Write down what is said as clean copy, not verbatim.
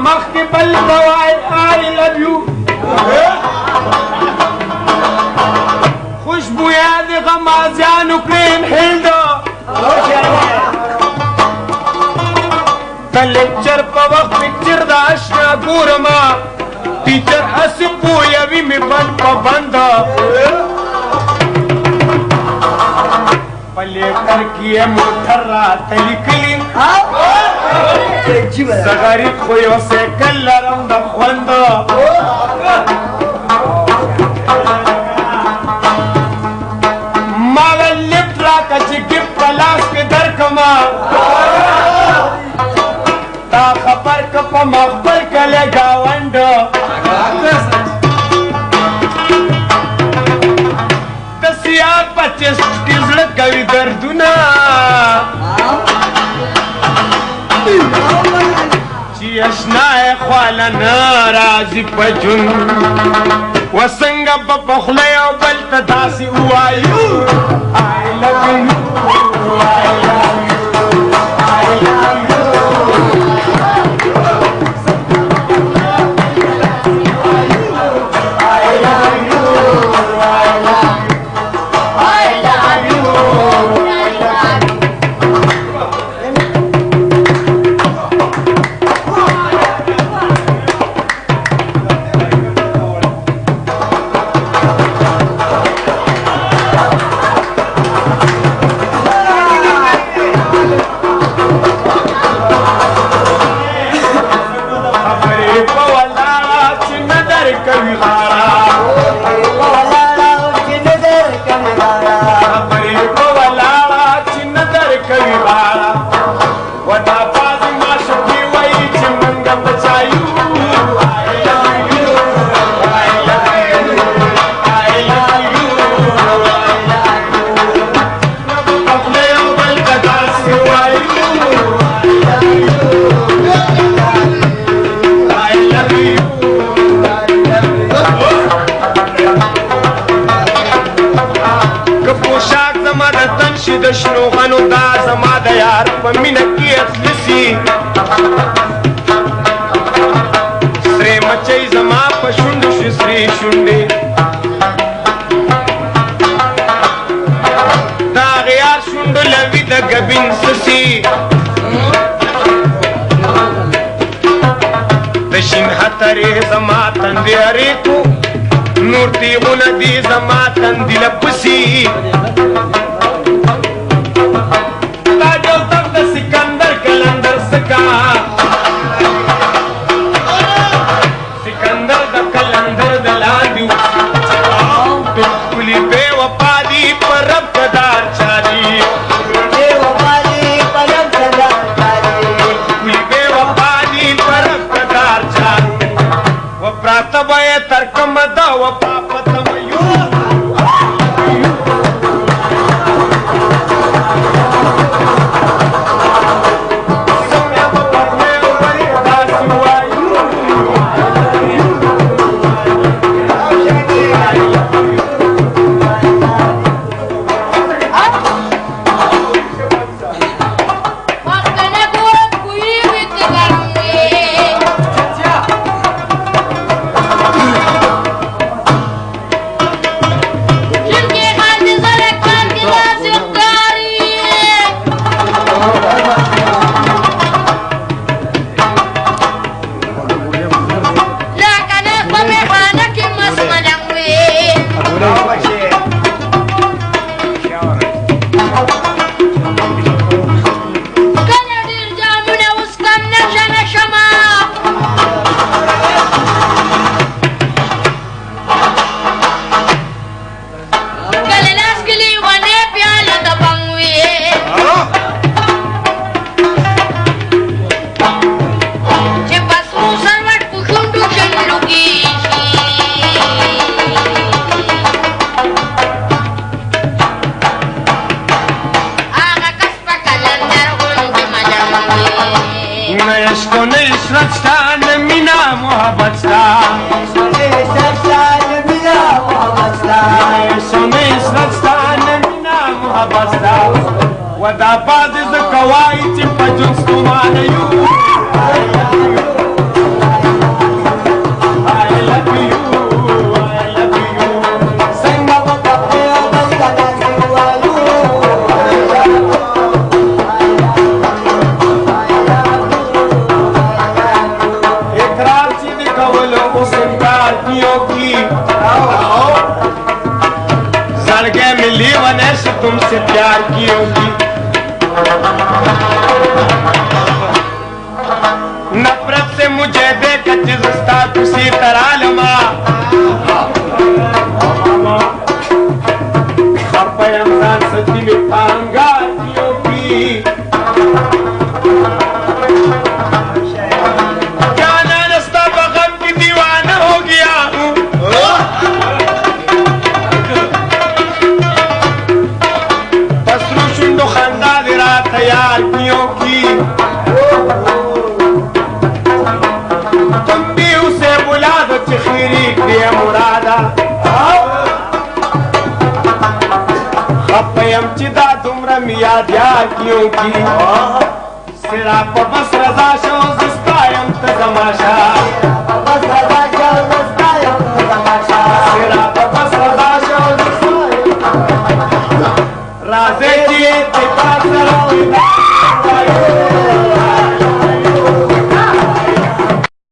مخکې بل ته وایي I love you خوشبویه د غمازیانو کړې انهیلډه د لیکچر په وخت پکچر د اشنا ګورمه ټیچر هسې پویوي مې بند په بنده په لیټر کې یې موټر راته لیکلي زه غریب خو یو سایکل لرم د خونده ما ویل لیفټ راکړه چې ګفټ په لاس کې درکړمه دا خبر که په ما خپل کلی ګاونډه د سیاه په چست کې زړه کوي دردونه چې اشنای خواله نه راځي په جون وڅنګه به په خوله یو بل ته داسې ووایو I love you I love you I love you د شنو غنو دا زما د یار په مینه کې اصلي سي سرې مچۍ زما په شونډو شي سرې شونډې د هغې یار شونډو لوي د ګبین سسي د شین هترې زما تندې اریکو نور تیغونه دي زما تندې لپسي ودا باز ز کوای چې په جنس ګمانه یو से मुझे देखा जिसता तुसी तरालमा खप्पा इंसान सच्ची में पांगा की क्या नानस्ता बगम की दीवाना हो गया हूँ बसरू शुंडो खंदा दिरा तैयार कियों की तुम भी उसे बुला दो चिखीरी के मुरादा खप्पयम चिदा तुमरा मिया दिया क्यों की सिरा पर बस रजा शो जिस्तायम तमाशा बस रजा शो जिस्तायम तमाशा सिरा पर बस रजा शो राजे की तिपा सरो